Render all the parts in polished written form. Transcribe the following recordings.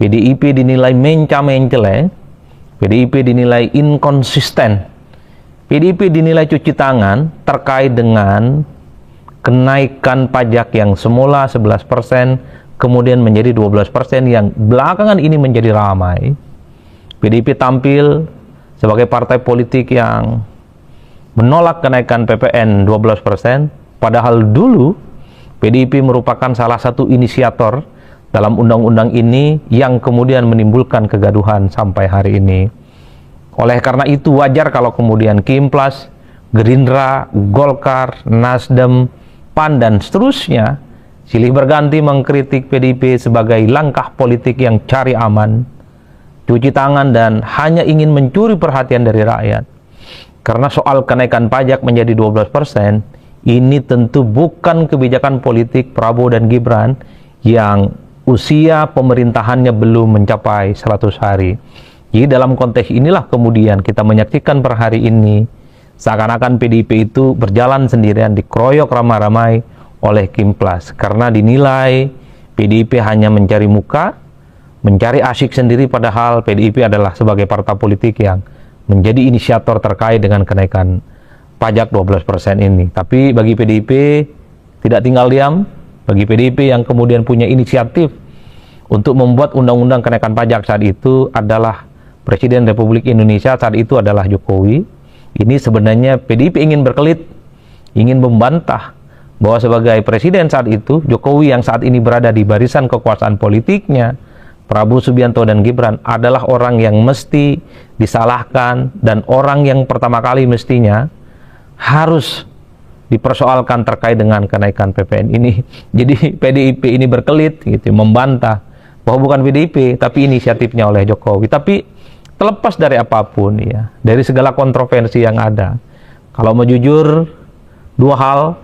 PDIP dinilai mencela-mencela, PDIP dinilai inkonsisten, PDIP dinilai cuci tangan terkait dengan kenaikan pajak yang semula 11% kemudian menjadi 12% yang belakangan ini menjadi ramai. PDIP tampil sebagai partai politik yang menolak kenaikan PPN 12%, padahal dulu PDIP merupakan salah satu inisiator dalam undang-undang ini yang kemudian menimbulkan kegaduhan sampai hari ini. Oleh karena itu wajar kalau kemudian Kimplas, Gerindra, Golkar, Nasdem, PAN dan seterusnya silih berganti mengkritik PDIP sebagai langkah politik yang cari aman, cuci tangan dan hanya ingin mencuri perhatian dari rakyat. Karena soal kenaikan pajak menjadi 12%, ini tentu bukan kebijakan politik Prabowo dan Gibran yang usia pemerintahannya belum mencapai 100 hari. Jadi dalam konteks inilah kemudian kita menyaksikan per hari ini seakan-akan PDIP itu berjalan sendirian dikeroyok ramai-ramai oleh Kimplas karena dinilai PDIP hanya mencari muka, mencari asyik sendiri, padahal PDIP adalah sebagai partai politik yang menjadi inisiator terkait dengan kenaikan pajak 12% ini. Tapi bagi PDIP tidak tinggal diam, bagi PDIP yang kemudian punya inisiatif untuk membuat undang-undang kenaikan pajak saat itu adalah Presiden Republik Indonesia saat itu adalah Jokowi. Ini sebenarnya PDIP ingin berkelit, ingin membantah bahwa sebagai presiden saat itu, Jokowi yang saat ini berada di barisan kekuasaan politiknya, Prabowo Subianto dan Gibran adalah orang yang mesti disalahkan dan orang yang pertama kali mestinya harus dipersoalkan terkait dengan kenaikan PPN ini. Jadi PDIP ini berkelit gitu, membantah bahwa bukan PDIP tapi inisiatifnya oleh Jokowi. Tapi terlepas dari apapun ya, dari segala kontroversi yang ada, kalau mau jujur, dua hal,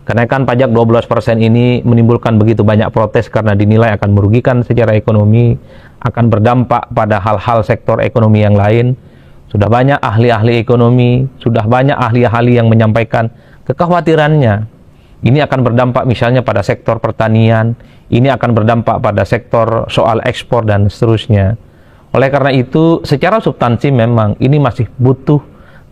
kenaikan pajak 12% ini menimbulkan begitu banyak protes karena dinilai akan merugikan secara ekonomi, akan berdampak pada hal-hal sektor ekonomi yang lain. Sudah banyak ahli-ahli ekonomi, sudah banyak ahli-ahli yang menyampaikan kekhawatirannya. Ini akan berdampak misalnya pada sektor pertanian, ini akan berdampak pada sektor soal ekspor dan seterusnya. Oleh karena itu, secara substansi memang ini masih butuh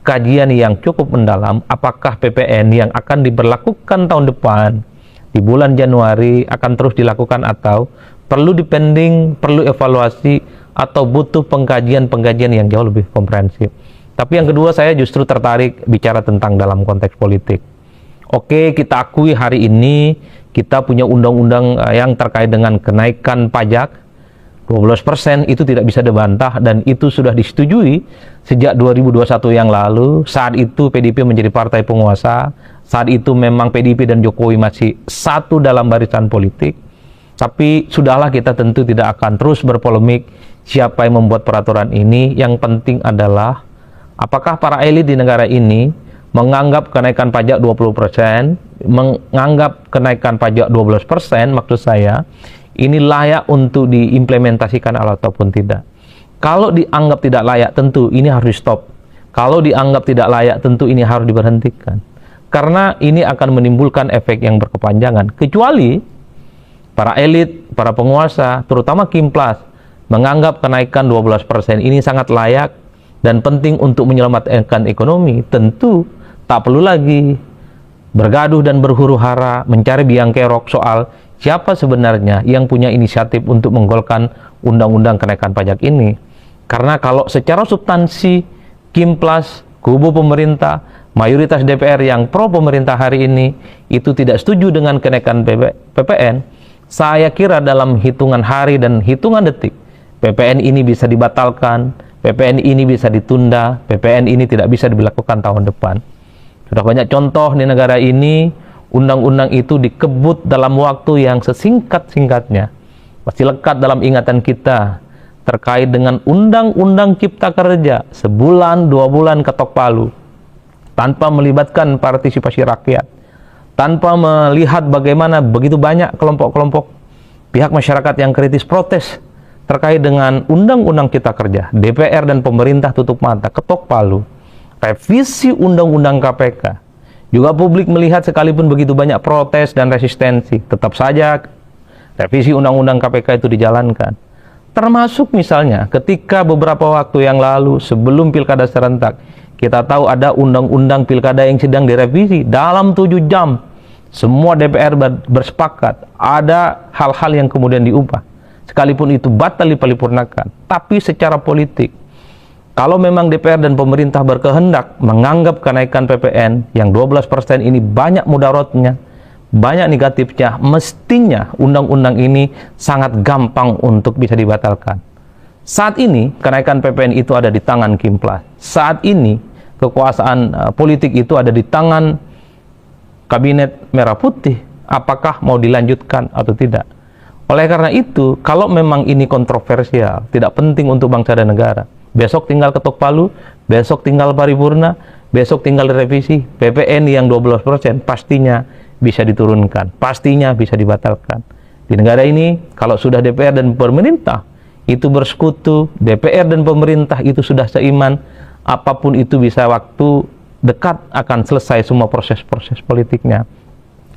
kajian yang cukup mendalam apakah PPN yang akan diberlakukan tahun depan di bulan Januari akan terus dilakukan atau perlu dipending, perlu evaluasi atau butuh pengkajian-pengkajian yang jauh lebih komprehensif. Tapi yang kedua, saya justru tertarik bicara tentang dalam konteks politik. Oke, kita akui hari ini kita punya undang-undang yang terkait dengan kenaikan pajak 12%, itu tidak bisa dibantah dan itu sudah disetujui sejak 2021 yang lalu. Saat itu PDIP menjadi partai penguasa, saat itu memang PDIP dan Jokowi masih satu dalam barisan politik. Tapi sudahlah, kita tentu tidak akan terus berpolemik siapa yang membuat peraturan ini. Yang penting adalah apakah para elit di negara ini menganggap kenaikan pajak 20%, menganggap kenaikan pajak 12% maksud saya, ini layak untuk diimplementasikan ataupun tidak. Kalau dianggap tidak layak, tentu ini harus stop. Kalau dianggap tidak layak, tentu ini harus diberhentikan. Karena ini akan menimbulkan efek yang berkepanjangan. Kecuali para elit, para penguasa, terutama Kimplas, menganggap kenaikan 12% ini sangat layak dan penting untuk menyelamatkan ekonomi. Tentu tak perlu lagi bergaduh dan berhuru-hara mencari biang kerok soal siapa sebenarnya yang punya inisiatif untuk menggolkan undang-undang kenaikan pajak ini. Karena kalau secara substansi Kimplas, kubu pemerintah, mayoritas DPR yang pro pemerintah hari ini itu tidak setuju dengan kenaikan PPN, saya kira dalam hitungan hari dan hitungan detik PPN ini bisa dibatalkan, PPN ini bisa ditunda, PPN ini tidak bisa diberlakukan tahun depan. Sudah banyak contoh di negara ini, undang-undang itu dikebut dalam waktu yang sesingkat-singkatnya. Masih lekat dalam ingatan kita terkait dengan Undang-Undang Cipta Kerja, sebulan, 2 bulan ketok palu, tanpa melibatkan partisipasi rakyat, tanpa melihat bagaimana begitu banyak kelompok-kelompok pihak masyarakat yang kritis protes terkait dengan Undang-Undang Cipta Kerja. DPR dan pemerintah tutup mata, ketok palu. Revisi Undang-Undang KPK, juga publik melihat sekalipun begitu banyak protes dan resistensi, tetap saja revisi Undang-Undang KPK itu dijalankan. Termasuk misalnya ketika beberapa waktu yang lalu sebelum pilkada serentak, kita tahu ada undang-undang pilkada yang sedang direvisi. Dalam 7 jam semua DPR bersepakat, ada hal-hal yang kemudian diubah. Sekalipun itu batal diparipurnakan. Tapi secara politik, kalau memang DPR dan pemerintah berkehendak menganggap kenaikan PPN yang 12% ini banyak mudaratnya, banyak negatifnya, mestinya undang-undang ini sangat gampang untuk bisa dibatalkan. Saat ini kenaikan PPN itu ada di tangan Kimplas. Saat ini kekuasaan politik itu ada di tangan Kabinet Merah Putih. Apakah mau dilanjutkan atau tidak? Oleh karena itu, kalau memang ini kontroversial, tidak penting untuk bangsa dan negara, besok tinggal ketok palu, besok tinggal paripurna, besok tinggal revisi. PPN yang 12% pastinya bisa diturunkan, pastinya bisa dibatalkan. Di negara ini, kalau sudah DPR dan pemerintah itu bersekutu, DPR dan pemerintah itu sudah seiman, apapun itu bisa waktu dekat akan selesai semua proses-proses politiknya.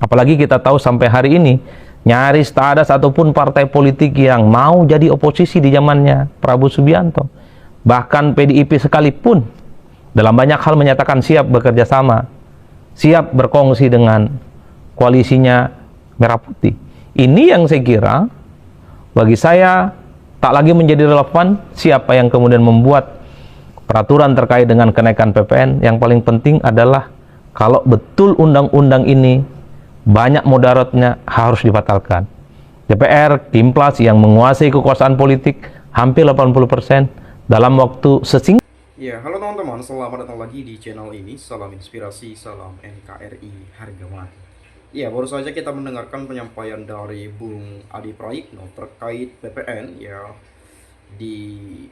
Apalagi kita tahu sampai hari ini, nyaris tak ada satupun partai politik yang mau jadi oposisi di zamannya Prabowo Subianto. Bahkan PDIP sekalipun dalam banyak hal menyatakan siap bekerja sama, siap berkongsi dengan koalisinya Merah Putih. Ini yang saya kira bagi saya tak lagi menjadi relevan siapa yang kemudian membuat peraturan terkait dengan kenaikan PPN. Yang paling penting adalah kalau betul undang-undang ini banyak mudaratnya, harus dibatalkan. DPR, Kimplas yang menguasai kekuasaan politik hampir 80% dalam waktu sesingkat. Ya, halo teman-teman, selamat datang lagi di channel ini. Salam inspirasi, salam NKRI harga mati. Ya, baru saja kita mendengarkan penyampaian dari Bung Adi Praitno terkait PPN ya di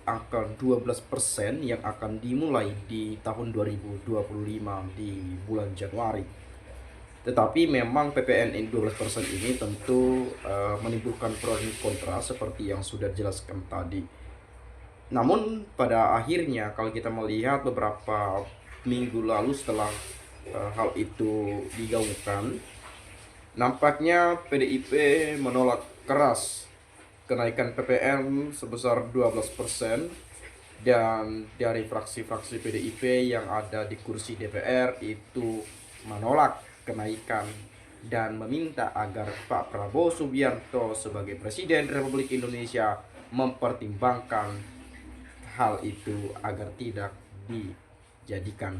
angka 12% yang akan dimulai di tahun 2025 di bulan Januari. Tetapi memang PPN 12% ini tentu menimbulkan pro dan kontra seperti yang sudah dijelaskan tadi. Namun pada akhirnya kalau kita melihat beberapa minggu lalu setelah hal itu digaungkan, nampaknya PDIP menolak keras kenaikan PPN sebesar 12%, dan dari fraksi-fraksi PDIP yang ada di kursi DPR itu menolak kenaikan dan meminta agar Pak Prabowo Subianto sebagai Presiden Republik Indonesia mempertimbangkan hal itu agar tidak dijadikan.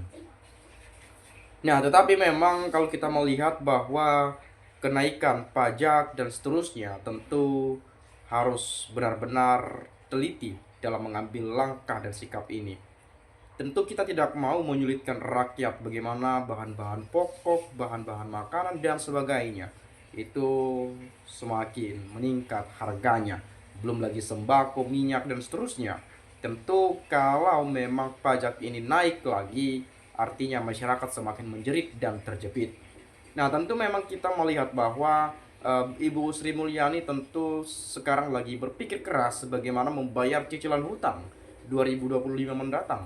Nah, tetapi memang kalau kita melihat bahwa kenaikan pajak dan seterusnya tentu harus benar-benar teliti dalam mengambil langkah dan sikap ini. Tentu kita tidak mau menyulitkan rakyat bagaimana bahan-bahan pokok, bahan-bahan makanan dan sebagainya itu semakin meningkat harganya. Belum lagi sembako, minyak dan seterusnya. Tentu kalau memang pajak ini naik lagi, artinya masyarakat semakin menjerit dan terjepit. Nah, tentu memang kita melihat bahwa Ibu Sri Mulyani tentu sekarang lagi berpikir keras bagaimana membayar cicilan hutang 2025 mendatang.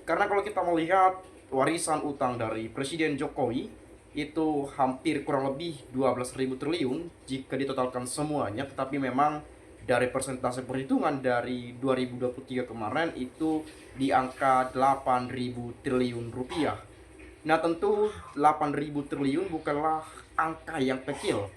Karena kalau kita melihat warisan utang dari Presiden Jokowi itu hampir kurang lebih 12.000 triliun jika ditotalkan semuanya, tetapi memang dari persentase perhitungan dari 2023 kemarin itu di angka 8.000 triliun rupiah. Nah, tentu 8.000 triliun bukanlah angka yang kecil.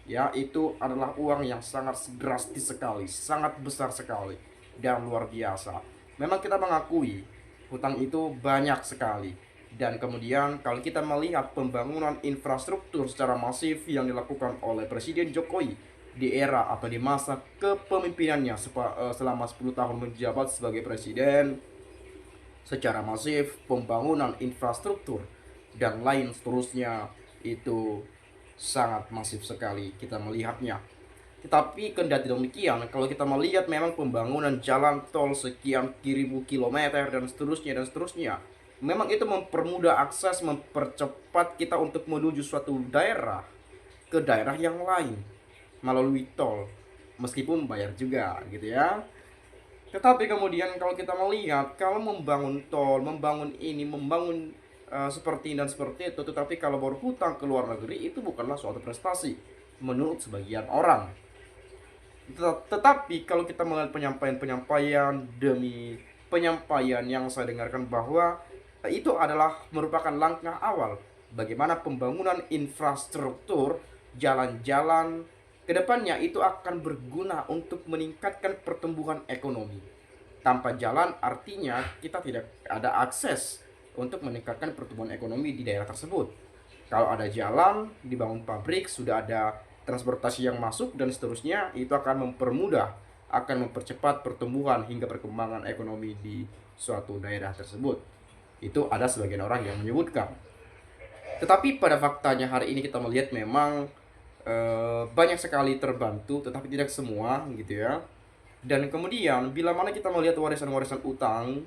Ya, itu adalah uang yang sangat drastis sekali, sangat besar sekali dan luar biasa. Memang kita mengakui hutang itu banyak sekali. Dan kemudian kalau kita melihat pembangunan infrastruktur secara masif yang dilakukan oleh Presiden Jokowi di era atau di masa kepemimpinannya selama 10 tahun menjabat sebagai presiden, secara masif pembangunan infrastruktur dan lain seterusnya itu sangat masif sekali kita melihatnya. Tetapi kendati demikian, kalau kita melihat memang pembangunan jalan tol sekian ribu kilometer dan seterusnya, memang itu mempermudah akses, mempercepat kita untuk menuju suatu daerah ke daerah yang lain melalui tol, meskipun bayar juga gitu ya. Tetapi kemudian kalau kita melihat, kalau membangun tol, membangun ini, membangun seperti ini dan seperti itu, tetapi kalau berhutang ke luar negeri itu bukanlah suatu prestasi menurut sebagian orang. Tetapi kalau kita melihat penyampaian-penyampaian demi penyampaian yang saya dengarkan bahwa itu adalah merupakan langkah awal bagaimana pembangunan infrastruktur jalan-jalan kedepannya itu akan berguna untuk meningkatkan pertumbuhan ekonomi. Tanpa jalan artinya kita tidak ada akses untuk meningkatkan pertumbuhan ekonomi di daerah tersebut. Kalau ada jalan, dibangun pabrik, sudah ada transportasi yang masuk dan seterusnya, itu akan mempermudah, akan mempercepat pertumbuhan hingga perkembangan ekonomi di suatu daerah tersebut. Itu ada sebagian orang yang menyebutkan. Tetapi pada faktanya hari ini kita melihat memang banyak sekali terbantu, tetapi tidak semua gitu ya. Dan kemudian bila mana kita melihat warisan-warisan utang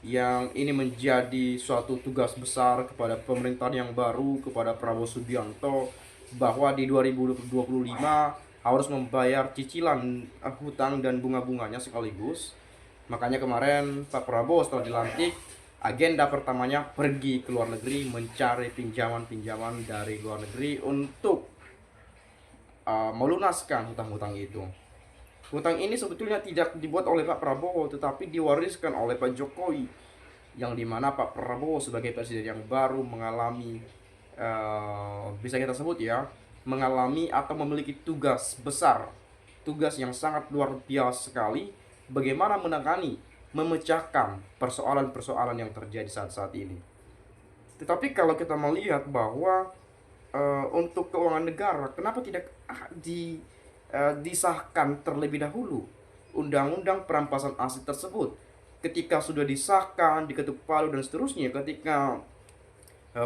yang ini menjadi suatu tugas besar kepada pemerintahan yang baru, kepada Prabowo Subianto, bahwa di 2025 harus membayar cicilan hutang dan bunga-bunganya sekaligus. Makanya kemarin Pak Prabowo setelah dilantik, agenda pertamanya pergi ke luar negeri mencari pinjaman-pinjaman dari luar negeri untuk melunaskan hutang-hutang itu. Hutang ini sebetulnya tidak dibuat oleh Pak Prabowo, tetapi diwariskan oleh Pak Jokowi, yang dimana Pak Prabowo sebagai presiden yang baru mengalami, bisa kita sebut ya, mengalami atau memiliki tugas besar, tugas yang sangat luar biasa sekali, bagaimana menangani, memecahkan persoalan-persoalan yang terjadi saat-saat ini. Tetapi kalau kita melihat bahwa untuk keuangan negara, kenapa tidak disahkan terlebih dahulu undang-undang perampasan aset tersebut? Ketika sudah disahkan, diketuk palu dan seterusnya, ketika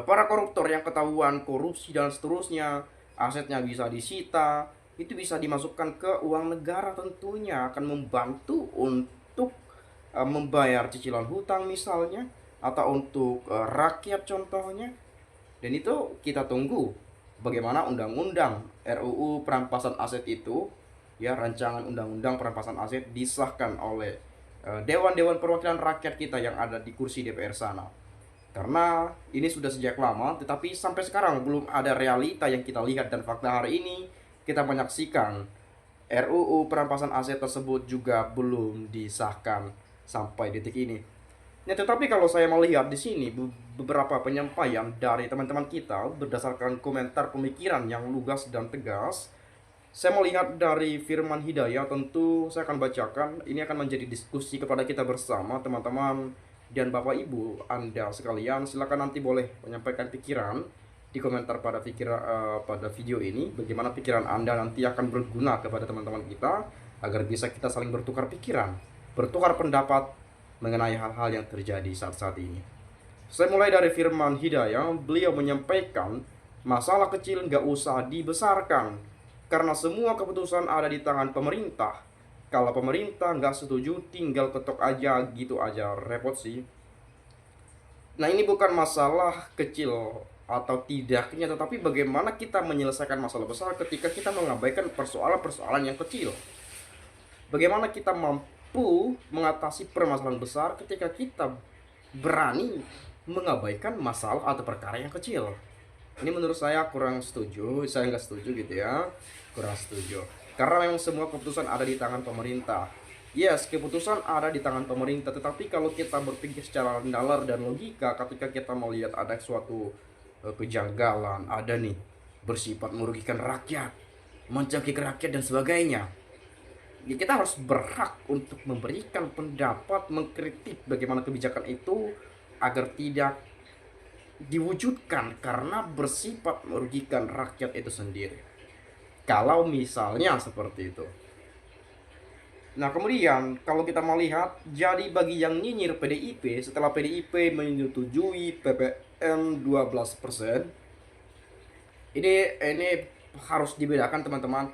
para koruptor yang ketahuan korupsi dan seterusnya, asetnya bisa disita, itu bisa dimasukkan ke uang negara, tentunya akan membantu untuk membayar cicilan hutang misalnya, atau untuk rakyat contohnya. Dan itu kita tunggu bagaimana undang-undang RUU perampasan aset itu, ya, rancangan undang-undang perampasan aset disahkan oleh dewan-dewan perwakilan rakyat kita yang ada di kursi DPR sana. Karena ini sudah sejak lama, tetapi sampai sekarang belum ada realita yang kita lihat, dan fakta hari ini kita menyaksikan RUU perampasan aset tersebut juga belum disahkan sampai detik ini. Ya, tetapi kalau saya melihat di sini beberapa penyampaian dari teman-teman kita berdasarkan komentar pemikiran yang lugas dan tegas, saya melihat dari Firman Hidayah, tentu saya akan bacakan. Ini akan menjadi diskusi kepada kita bersama, teman-teman dan Bapak Ibu Anda sekalian. Silakan nanti boleh menyampaikan pikiran di komentar pada pada video ini. Bagaimana pikiran Anda nanti akan berguna kepada teman-teman kita agar bisa kita saling bertukar pikiran, bertukar pendapat mengenai hal-hal yang terjadi saat-saat ini. Saya mulai dari Firman Hidayah. Beliau menyampaikan, masalah kecil nggak usah dibesarkan, karena semua keputusan ada di tangan pemerintah. Kalau pemerintah nggak setuju, tinggal ketok aja, gitu aja, repot sih. Nah, ini bukan masalah kecil atau tidaknya, tetapi bagaimana kita menyelesaikan masalah besar ketika kita mengabaikan persoalan-persoalan yang kecil. Bagaimana kita mampu mengatasi permasalahan besar ketika kita berani mengabaikan masalah atau perkara yang kecil. Ini menurut saya kurang setuju, saya nggak setuju gitu ya, kurang setuju. Karena memang semua keputusan ada di tangan pemerintah. Yes, keputusan ada di tangan pemerintah, tetapi kalau kita berpikir secara nalar dan logika, ketika kita melihat ada suatu kejanggalan, ada nih bersifat merugikan rakyat, mencekik rakyat dan sebagainya, ya kita harus berhak untuk memberikan pendapat, mengkritik bagaimana kebijakan itu agar tidak diwujudkan karena bersifat merugikan rakyat itu sendiri. Kalau misalnya seperti itu. Nah, kemudian kalau kita melihat, jadi bagi yang nyinyir PDIP, setelah PDIP menyetujui PPN 12%, ini harus dibedakan teman-teman.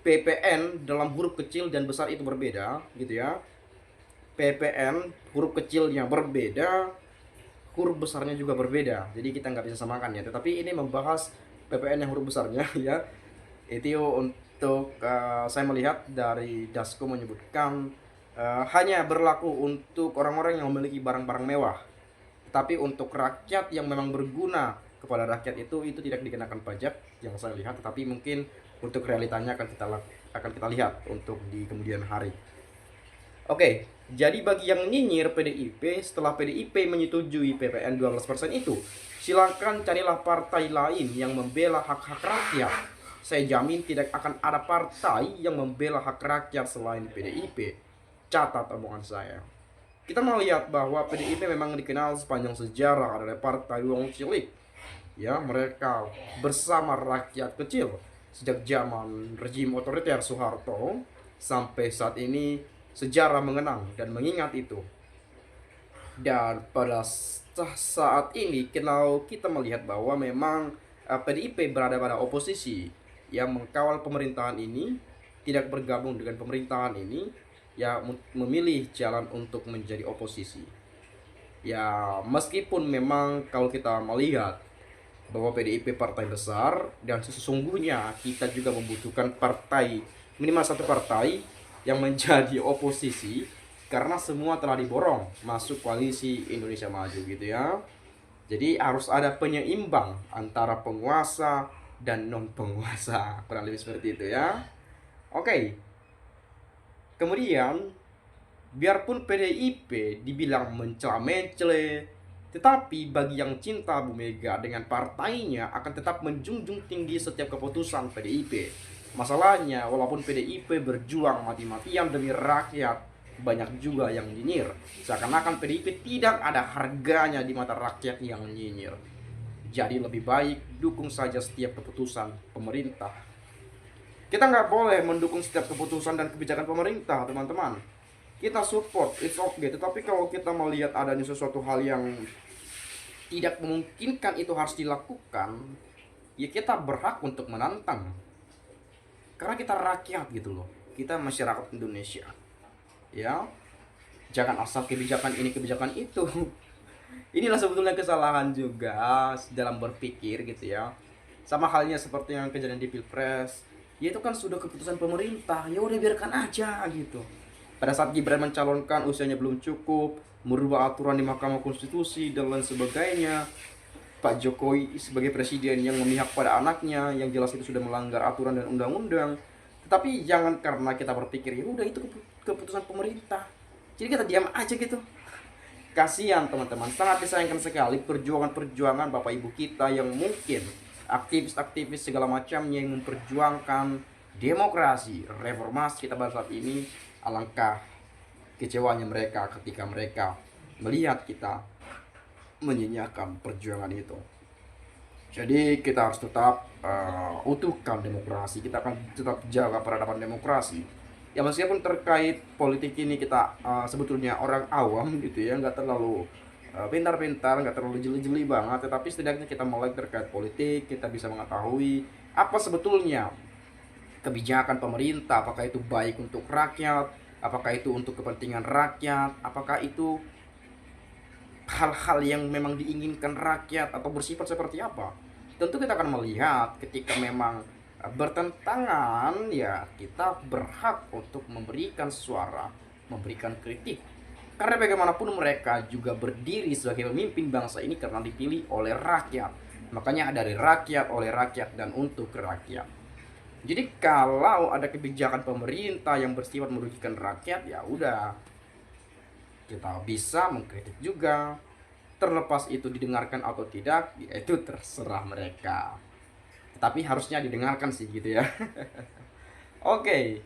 PPN dalam huruf kecil dan besar itu berbeda gitu ya. PPN huruf kecilnya berbeda, huruf besarnya juga berbeda. Jadi kita nggak bisa samakan ya. Tetapi ini membahas PPN yang huruf besarnya ya. Itu untuk saya melihat dari Dasko menyebutkan hanya berlaku untuk orang-orang yang memiliki barang-barang mewah. Tapi untuk rakyat yang memang berguna kepada rakyat itu tidak dikenakan pajak yang saya lihat. Tetapi mungkin untuk realitanya akan kita akan kita lihat untuk di kemudian hari. Oke, jadi bagi yang nyinyir PDIP setelah PDIP menyetujui PPN 12% itu, silakan carilah partai lain yang membela hak-hak rakyat. Saya jamin tidak akan ada partai yang membela hak rakyat selain PDIP. Catat omongan saya. Kita melihat bahwa PDIP memang dikenal sepanjang sejarah adalah partai wong cilik. Ya, mereka bersama rakyat kecil sejak zaman rejim otoriter Soeharto sampai saat ini sejarah mengenang dan mengingat itu. Dan pada saat ini kalau kita melihat bahwa memang PDIP berada pada oposisi yang mengkawal pemerintahan ini, tidak bergabung dengan pemerintahan ini, ya memilih jalan untuk menjadi oposisi. Ya meskipun memang kalau kita melihat bahwa PDIP partai besar dan sesungguhnya kita juga membutuhkan partai, minimal satu partai yang menjadi oposisi karena semua telah diborong masuk koalisi Indonesia Maju gitu ya. Jadi harus ada penyeimbang antara penguasa dan non penguasa, kurang lebih seperti itu ya. Oke. Kemudian biarpun PDIP dibilang mencela-mencela, tetapi bagi yang cinta Bu Mega dengan partainya akan tetap menjunjung tinggi setiap keputusan PDIP. Masalahnya, walaupun PDIP berjuang mati-matian demi rakyat, banyak juga yang nyinyir. Seakan-akan PDIP tidak ada harganya di mata rakyat yang nyinyir. Jadi lebih baik dukung saja setiap keputusan pemerintah. Kita nggak boleh mendukung setiap keputusan dan kebijakan pemerintah, teman-teman. Kita support, it's okay. Tetapi kalau kita melihat adanya sesuatu hal yang tidak memungkinkan itu harus dilakukan, ya kita berhak untuk menantang. Karena kita rakyat gitu loh. Kita masyarakat Indonesia. Ya. Jangan asal kebijakan ini, kebijakan itu. Inilah sebetulnya kesalahan juga dalam berpikir gitu ya. Sama halnya seperti yang kejadian di Pilpres. Ya itu kan sudah keputusan pemerintah. Ya udah biarkan aja gitu. Pada saat Gibran mencalonkan usianya belum cukup, merubah aturan di Mahkamah Konstitusi dan lain sebagainya. Pak Jokowi sebagai presiden yang memihak pada anaknya, yang jelas itu sudah melanggar aturan dan undang-undang. Tetapi jangan karena kita berpikir ya udah itu keputusan pemerintah, jadi kita diam aja gitu. Kasihan teman-teman, sangat disayangkan sekali perjuangan-perjuangan Bapak Ibu kita yang mungkin aktivis-aktivis segala macamnya yang memperjuangkan demokrasi, reformasi kita pada saat ini. Alangkah kecewanya mereka ketika mereka melihat kita menyanyiakan perjuangan itu. Jadi kita harus tetap utuhkan demokrasi, kita akan tetap jaga peradaban demokrasi. Ya meskipun terkait politik ini kita sebetulnya orang awam gitu ya, nggak terlalu pintar-pintar, nggak terlalu jeli-jeli banget, tetapi setidaknya kita melek terkait politik, kita bisa mengetahui apa sebetulnya kebijakan pemerintah, apakah itu baik untuk rakyat, apakah itu untuk kepentingan rakyat, apakah itu hal-hal yang memang diinginkan rakyat atau bersifat seperti apa. Tentu kita akan melihat ketika memang bertentangan, ya kita berhak untuk memberikan suara, memberikan kritik. Karena bagaimanapun mereka juga berdiri sebagai pemimpin bangsa ini karena dipilih oleh rakyat. Makanya dari rakyat, oleh rakyat, dan untuk rakyat. Jadi kalau ada kebijakan pemerintah yang bersifat merugikan rakyat, ya udah kita bisa mengkritik juga. Terlepas itu didengarkan atau tidak, ya itu terserah mereka. Tapi harusnya didengarkan sih gitu ya. Oke.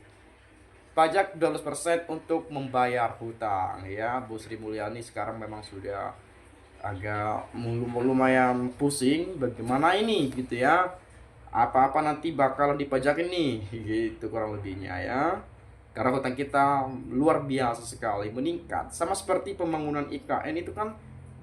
Pajak 12% untuk membayar hutang ya. Bu Sri Mulyani sekarang memang sudah agak lumayan pusing bagaimana ini gitu ya. Apa-apa nanti bakal dipajakin nih gitu kurang lebihnya ya. Karena hutang kita luar biasa sekali meningkat. Sama seperti pembangunan IKN itu kan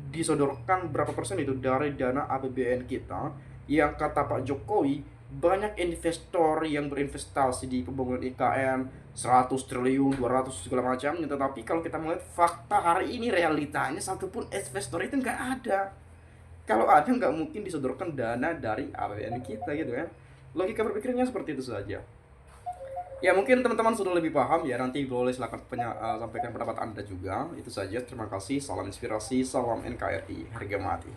disodorkan berapa persen itu dari dana APBN kita, yang kata Pak Jokowi banyak investor yang berinvestasi di pembangunan IKN 100 triliun 200 segala macamnya. Tetapi kalau kita melihat fakta hari ini, realitanya satupun investor itu nggak ada. Kalau ada nggak mungkin disodorkan dana dari APBN kita gitu kan. Logika berpikirnya seperti itu saja. Ya mungkin teman-teman sudah lebih paham ya, nanti boleh silakan sampaikan pendapat Anda juga. Itu saja, terima kasih, salam inspirasi, salam NKRI, harga mati.